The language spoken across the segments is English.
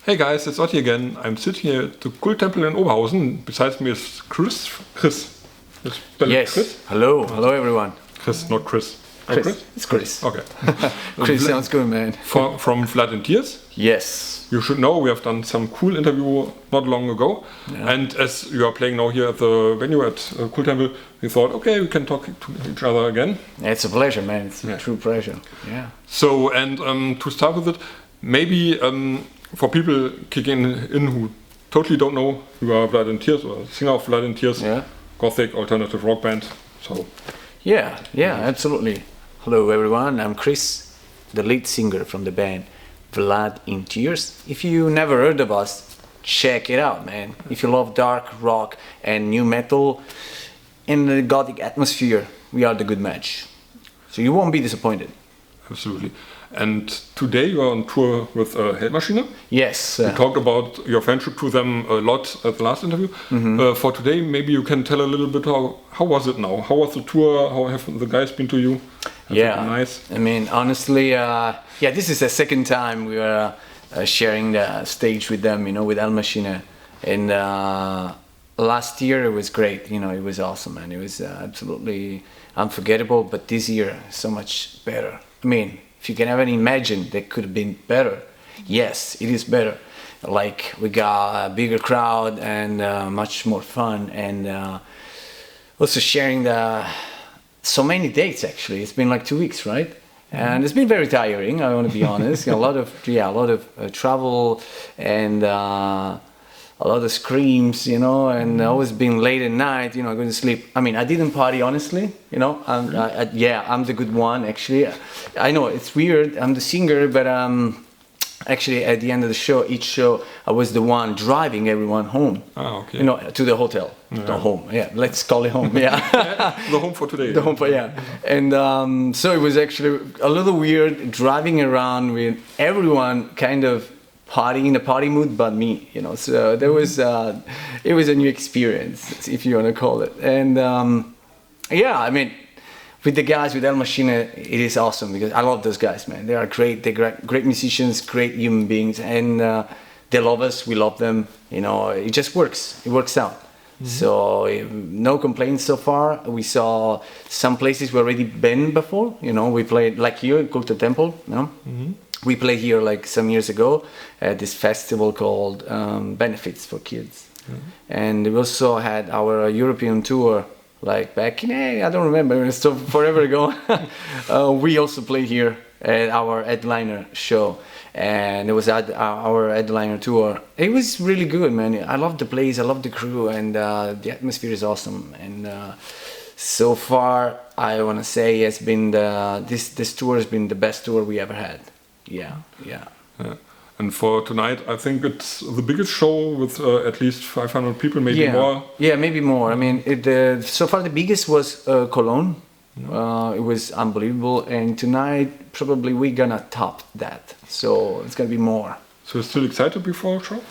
Hey guys, it's Otti again. I'm sitting here at the Kulttempel in Oberhausen. Besides me is Kris. Yes. Kris? Hello everyone. Kris, not Chris. Oh, Kris. It's Kris. Okay. Kris sounds good, man. From VLAD in TEARS. Yes. You should know we have done some cool interview not long ago. Yeah. And as you are playing now here at the venue at Kulttempel, we thought, okay, we can talk to each other again. It's a pleasure, man. It's a true pleasure. Yeah. So, and to start with it, maybe for people kicking in who totally don't know who are VLAD in TEARS or singer of VLAD in TEARS, Yeah. Gothic alternative rock band. So, Yeah, absolutely. Hello everyone, I'm Kris, the lead singer from the band VLAD in TEARS. If you never heard of us, check it out, man. If you love dark rock and new metal in the gothic atmosphere, we are the good match. So you won't be disappointed. absolutely. And today you are on tour with HELDMASCHINE. Yes. We talked about your friendship to them a lot at the last interview. For today, maybe you can tell a little bit how was it now? How was the tour? How have the guys been to you? Have they been nice? I mean, honestly, this is the second time we are sharing the stage with them, with HELDMASCHINE. And last year it was great, it was awesome, and it was absolutely unforgettable. But this year, so much better. I mean, if you can even imagine that could have been better, yes, it is better. Like, we got a bigger crowd and much more fun, and also sharing so many dates. Actually, it's been like 2 weeks, right? And it's been very tiring, I want to be honest. a lot of travel and a lot of screams, and always being late at night, going to sleep. I mean, I didn't party, honestly, I'm the good one, actually. I know it's weird, I'm the singer, but actually at the end of the show, each show, I was the one driving everyone home. Okay. To the hotel, the home, let's call it home, The home for today. The home for, And so it was actually a little weird driving around with everyone kind of partying in the party mood but me, so there was it was a new experience, if you want to call it. And I mean, with the guys with HELDMASCHINE, it is awesome because I love those guys, man. They are great. They're great musicians, great human beings, and they love us, we love them. It just works. It works out. So no complaints so far. We saw some places we already been before. We played like here at Kulttempel. We played here like some years ago at this festival called Benefits for Kids. And we also had our European tour like back in, I don't remember, it's so forever ago. We also played here at our headliner show. And it was at our headliner tour. It was really good, man. I love the place, I love the crew, and the atmosphere is awesome. And so far, I want to say it's been this tour has been the best tour we ever had. Yeah. And for tonight, I think it's the biggest show with at least 500 people, maybe more. Yeah, maybe more. I mean, so far the biggest was Cologne. It was unbelievable, and tonight probably we're gonna top that. So it's gonna be more. So you're still excited before the show?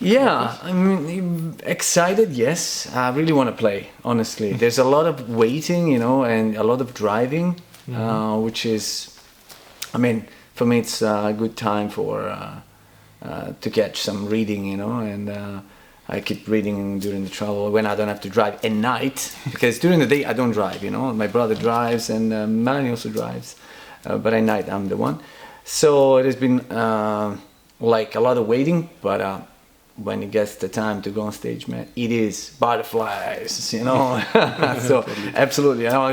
Yeah, I mean, excited, yes. I really want to play, honestly. There's a lot of waiting, and a lot of driving, which is, I mean, for me it's a good time to catch some reading, and I keep reading during the travel when I don't have to drive at night, because during the day I don't drive, my brother drives and Melanie also drives, but at night I'm the one. So it has been like a lot of waiting, but when it gets the time to go on stage, man, it is butterflies, So absolutely, I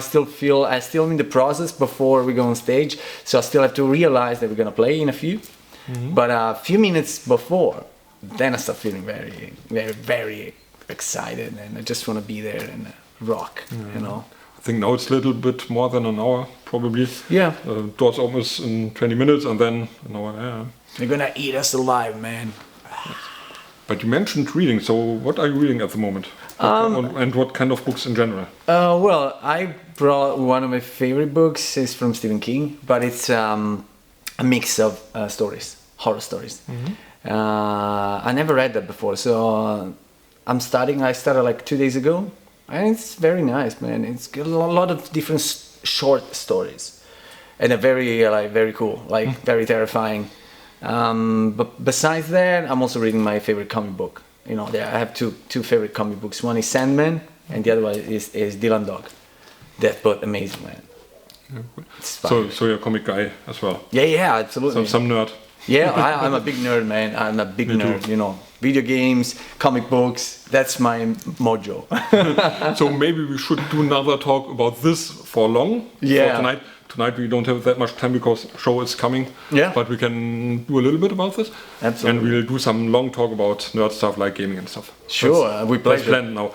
still in the process before we go on stage, so I still have to realize that we're gonna play in a few. But a few minutes before, then I start feeling very, very, very excited, and I just want to be there and rock, I think now it's a little bit more than an hour, probably. Yeah. Doors opens in 20 minutes, and then an hour. Yeah. They're gonna eat us alive, man. But you mentioned reading, so what are you reading at the moment? And what kind of books in general? Well, I brought one of my favorite books. Is from Stephen King, but it's a mix of stories, horror stories. I never read that before, so I started like 2 days ago, and it's very nice, man. It's got a lot of different short stories, and a very cool, very terrifying. But besides that, I'm also reading my favorite comic book. You know, I have two favorite comic books. One is Sandman, and the other one is Dylan Dog. That's both amazing, man. So you're a comic guy as well? Yeah, absolutely. Some nerd. Yeah, I'm a big nerd, man. I'm a big nerd, you know. Video games, comic books, that's my mojo. So maybe we should do another talk about this for long. Yeah. For tonight we don't have that much time because show is coming. Yeah. But we can do a little bit about this. Absolutely. And we'll do some long talk about nerd stuff like gaming and stuff. Sure, we play. That's planned now.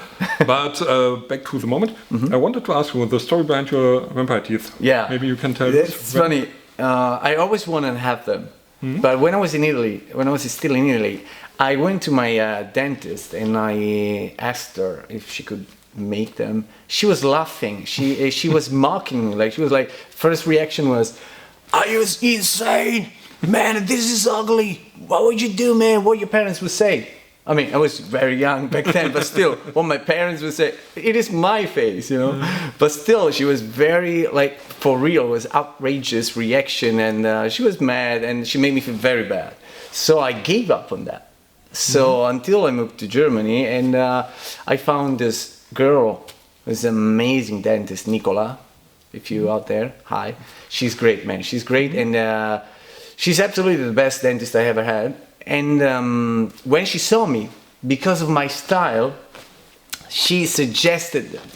But back to the moment. I wanted to ask you the story behind your vampire teeth. Yeah. Maybe you can tell us. It's funny. I always wanted to have them. But when I was still in Italy, I went to my dentist and I asked her if she could make them. She was laughing. She was mocking. Like she was like, first reaction was, "Are you insane, man? This is ugly. What would you do, man? What your parents would say?" I mean, I was very young back then, but still, what my parents would say, it is my face, you know. But still, she was very, like, for real, it was outrageous reaction, and she was mad, and she made me feel very bad. So I gave up on that. So until I moved to Germany, and I found this girl, this amazing dentist, Nicola, if you're out there, hi. She's great, man. She's great, and she's absolutely the best dentist I ever had. And when she saw me, because of my style, she suggested them.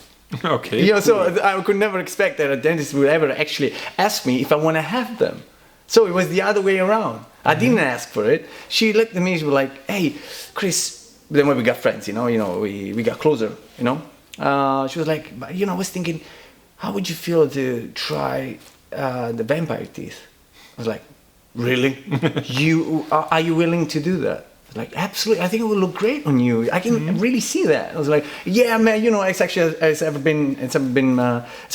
Okay. You know, so I could never expect that a dentist would ever actually ask me if I want to have them. So it was the other way around. I didn't ask for it. She looked at me and she was like, "Hey, Kris." Then when we got friends, you know, we got closer, you know. She was like, "You know, I was thinking, how would you feel to try the vampire teeth?" I was like, "Really? Are you willing to do that?" Like, absolutely. I think it would look great on you. I can really see that. I was like, "Yeah, man. You know, it's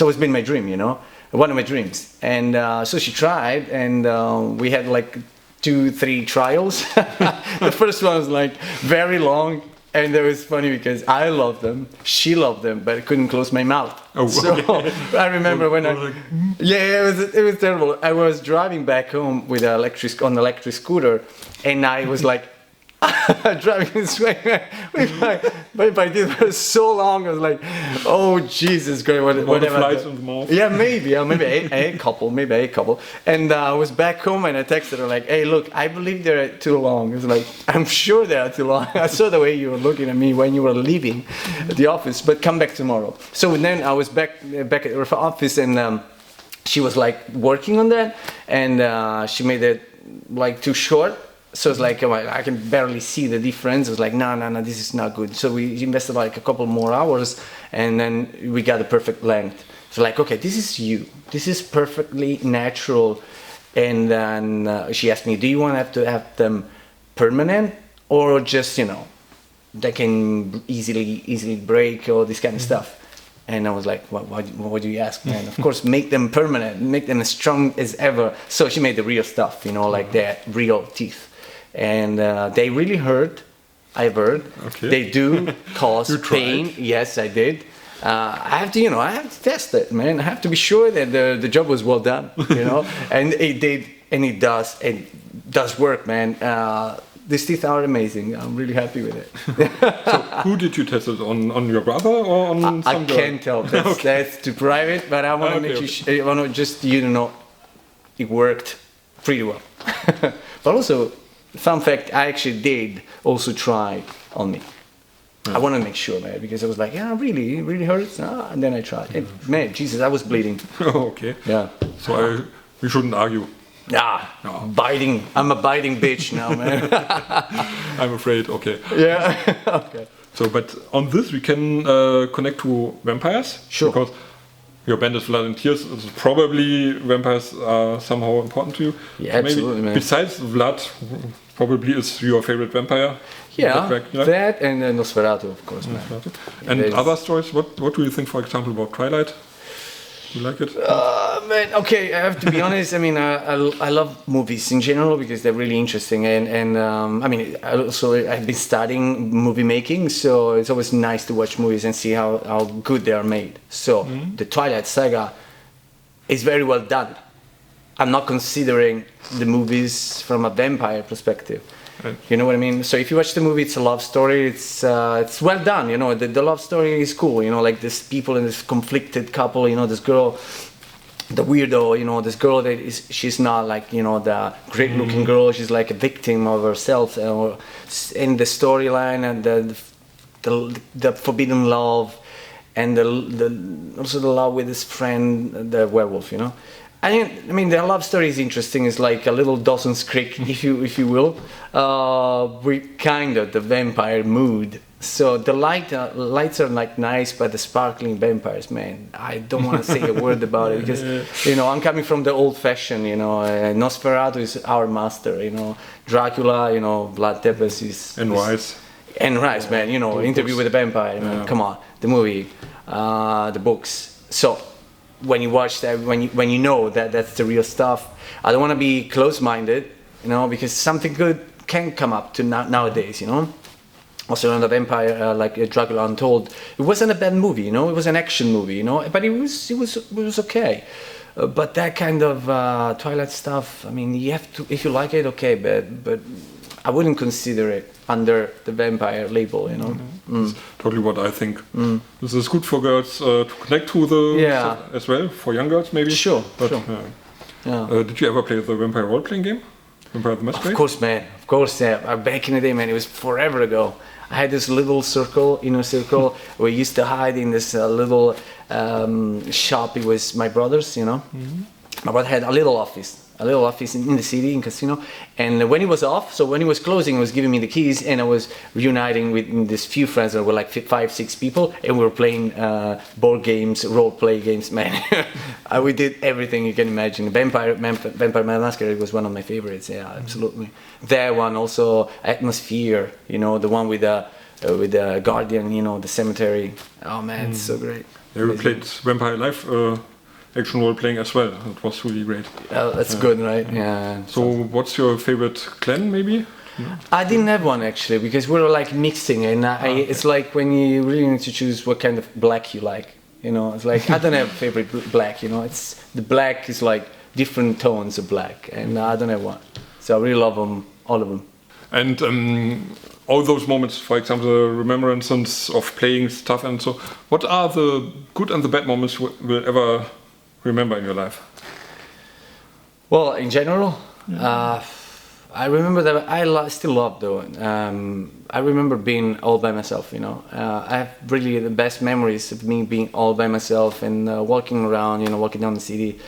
always been my dream. You know, one of my dreams." And so she tried, and we had like 2-3 trials. The first one was like very long. And it was funny because I loved them, she loved them, but I couldn't close my mouth. Oh, so I remember when it was terrible. I was driving back home with an electric scooter, and I was like driving this way but my teeth were so long. I was like, "Oh Jesus Christ, whatever." Flies in the mouth. Yeah, maybe I ate a couple. And I was back home and I texted her like, "Hey, look, I believe they're too long." It was like, "I'm sure they're too long. I saw the way you were looking at me when you were leaving the office, but come back tomorrow." So then I was back at her office, and she was like working on that, and she made it like too short. So it's like, I can barely see the difference. It was like, no, this is not good. So we invested like a couple more hours, and then we got the perfect length. So like, okay, this is you. This is perfectly natural. And then she asked me, "Do you want to have them permanent, or just, you know, they can easily break, or this kind of stuff?" And I was like, what do you ask, man? Of course, make them permanent, make them as strong as ever. So she made the real stuff, you know, like the real teeth. And they really hurt, I've heard. Okay. They do cause pain. Yes, I did. I have to test it, man. I have to be sure that the job was well done, you know. And it did, and it does work, man. These teeth are amazing. I'm really happy with it. So who did you test it on your brother or on some I girl? can't tell. That's too private. But I want to make you. I want to just it worked pretty well. But also, fun fact: I actually did also try on me. I want to make sure, man, because I was like, "Yeah, really, it really hurts." And then I tried. And, man, Jesus, I was bleeding. Oh, okay. Yeah. So we shouldn't argue. No. Biting. I'm a biting bitch now, man. I'm afraid. Okay. Yeah. Okay. So, but on this we can connect to vampires. Sure. Because your band is VLAD IN TEARS. So probably vampires are somehow important to you. Yeah, absolutely, man. Besides Vlad, probably is your favorite vampire. Yeah, that and Nosferatu, of course, man. And other stories. What do you think, for example, about Twilight? You like it? Man, okay, I have to be honest. I mean, I love movies in general because they're really interesting, and I mean, I've been studying movie making, so it's always nice to watch movies and see how good they are made. So the Twilight saga is very well done. I'm not considering the movies from a vampire perspective. Right. You know what I mean? So if you watch the movie, it's a love story. It's well done. You know, the love story is cool. You know, like this people in this conflicted couple. You know, this girl, the weirdo. You know, this girl that she's not like, you know, the great-looking girl. She's like a victim of herself. In the storyline and the forbidden love, and also the love with his friend, the werewolf. You know. I mean, the love story is interesting. It's like a little Dawson's Creek, if you will, with kind of the vampire mood. So the lights are like nice, but the sparkling vampires, man, I don't want to say a word about it because, you know, I'm coming from the old-fashioned. You know, Nosferatu is our master. You know, Dracula. You know, Vlad Tepes is and Rice, man. You know, Interview with a Vampire. Man, come on, the movie, the books. So. When you watch that, when you know that that's the real stuff, I don't want to be close-minded, you know, because something good can come up to nowadays, you know. Also, on the vampire, like Dracula Untold, it wasn't a bad movie, you know. It was an action movie, you know, but it was okay. But that kind of Twilight stuff, I mean, you have to, if you like it, okay, but I wouldn't consider it under the vampire label, you know. That's totally what I think. This is good for girls to connect to the stuff as well, for young girls maybe. Sure, but, sure. Did you ever play the vampire role-playing game? Vampire the Masquerade? Of course, man. Of course, yeah. Back in the day, man, it was forever ago. I had this little circle, inner circle, where we used to hide in this little shop. It was my brother's, you know. My brother had a little office in the city, in Casino. And when he was off, so when he was closing, he was giving me the keys, and I was reuniting with these few friends that were like 5-6 people, and we were playing board games, role-play games, man. We did everything you can imagine. Vampire Masquerade was one of my favorites, yeah, absolutely. That one, also Atmosphere, you know, the one with the Guardian, you know, the cemetery. Oh man, it's so great. Yeah, we played Vampire Live action role playing as well. It was really great. That's good, right? Yeah. So what's your favorite clan maybe? I didn't have one actually, because we were like mixing, and it's like when you really need to choose what kind of black you like. You know, it's like I don't have favorite black. You know, it's the black is like different tones of black, and I don't have one. So I really love them, all of them. And all those moments, for example, the remembrances of playing stuff, and so, what are the good and the bad moments you will ever remember in your life? Well, in general, I remember that I still love though. I remember being all by myself, you know. I have really the best memories of me being all by myself and walking around, you know, walking down the city,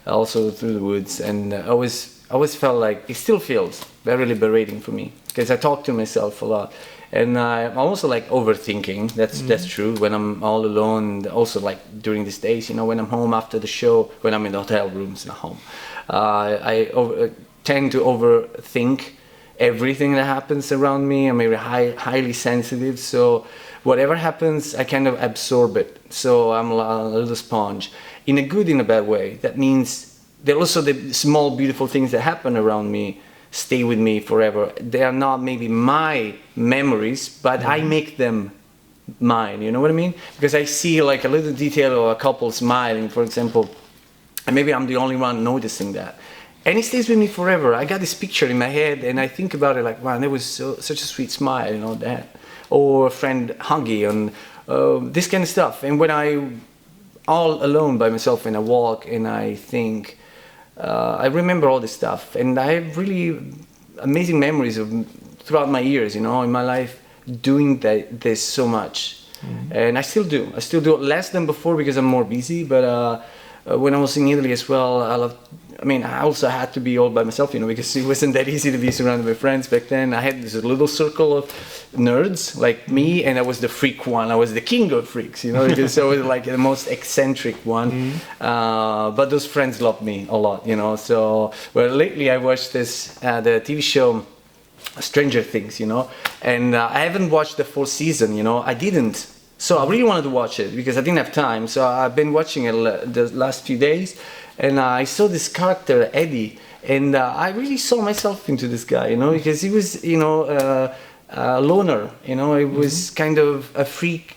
also through the woods, and I always felt like it still feels very liberating for me because I talk to myself a lot. And I'm also like overthinking. That's true. When I'm all alone, also like during these days, you know, when I'm home after the show, when I'm in the hotel rooms at home, I tend to overthink everything that happens around me. I'm very highly sensitive, so whatever happens, I kind of absorb it. So I'm a little sponge, in a good, in a bad way. That means there are also the small, beautiful things that happen around me stay with me forever. They are not maybe my memories, but I make them mine, you know what I mean? Because I see like a little detail of a couple smiling, for example, and maybe I'm the only one noticing that. And it stays with me forever. I got this picture in my head and I think about it like, wow, that was such a sweet smile, you know, that. Or a friend huggy and this kind of stuff. And when I'm all alone by myself and I walk and I think, I remember all this stuff, and I have really amazing memories of throughout my years, you know, in my life, doing this so much, and I still do less than before because I'm more busy. But when I was in Italy as well, I also had to be all by myself, you know, because it wasn't that easy to be surrounded by friends back then. I had this little circle of nerds like me, and I was the freak one. I was the king of freaks, you know, because I was like the most eccentric one. But those friends loved me a lot, you know. So, well, lately I watched the TV show Stranger Things, you know, and I haven't watched the 4th season, you know. I didn't. So I really wanted to watch it because I didn't have time. So I've been watching it the last few days. And I saw this character, Eddie, and I really saw myself into this guy, you know, because he was, you know, a loner, you know, he was kind of a freak,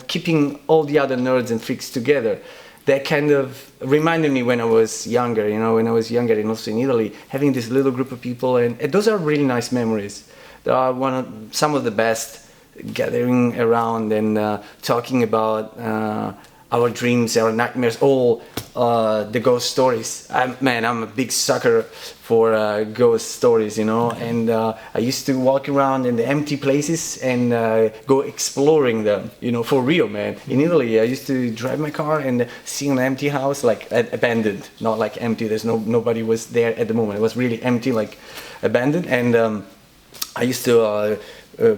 keeping all the other nerds and freaks together. that kind of reminded me when I was younger, and also in Italy, having this little group of people, and those are really nice memories. They are some of the best, gathering around and talking about our dreams, our nightmares, all the ghost stories. I'm a big sucker for ghost stories, and I used to walk around in the empty places and go exploring them, for real, man. In Italy, I used to drive my car and see an empty house, like abandoned, not like empty, nobody was there at the moment. It was really empty, like abandoned, and I used to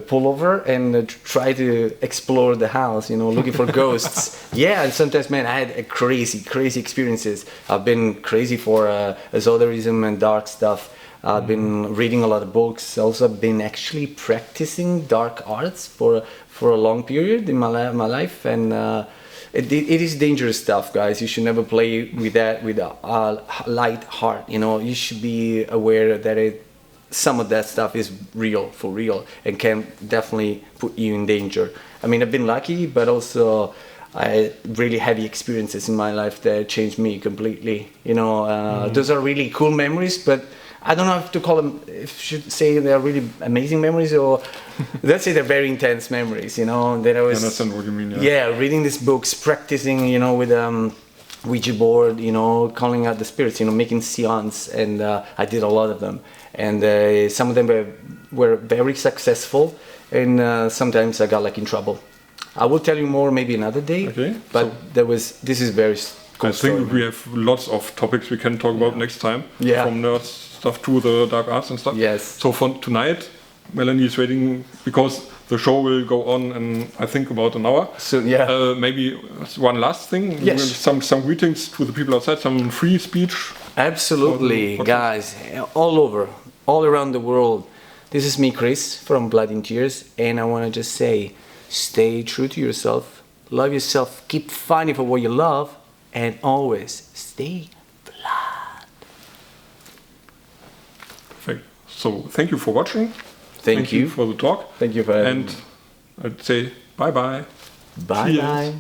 pull over and try to explore the house, looking for ghosts. Yeah, and sometimes, man, I had crazy experiences. I've been crazy for esotericism and dark stuff. I've been reading a lot of books. Also, I've been actually practicing dark arts for a long period in my life, and it is dangerous stuff, guys. You should never play with that with a light heart. You should be aware that some of that stuff is for real, and can definitely put you in danger. I mean, I've been lucky, but also I had really heavy experiences in my life that changed me completely. Those are really cool memories, but I don't know if to call them, if I should say they're really amazing memories, or let's say they're very intense memories, that I was... I understand what you mean, yeah. Yeah, reading these books, practicing, with Ouija board, calling out the spirits, making seance, and I did a lot of them. And some of them were very successful, and sometimes I got in trouble. I will tell you more maybe another day. Okay. But this is very cool. I think we have lots of topics we can talk about next time. Yeah. From nerd stuff to the dark arts and stuff. Yes. So for tonight, Melanie is waiting because the show will go on in, I think, about an hour. So yeah. Maybe one last thing. Yes. Some greetings to the people outside. Some free speech. Absolutely, guys, all around the world. This is me, Kris, from VLAD IN TEARS, and I want to just say, stay true to yourself, love yourself, keep fighting for what you love, and always stay VLAD. Perfect. So thank you for watching. Thank you for the talk. Thank you for having me. And I'd say bye-bye. Bye-bye.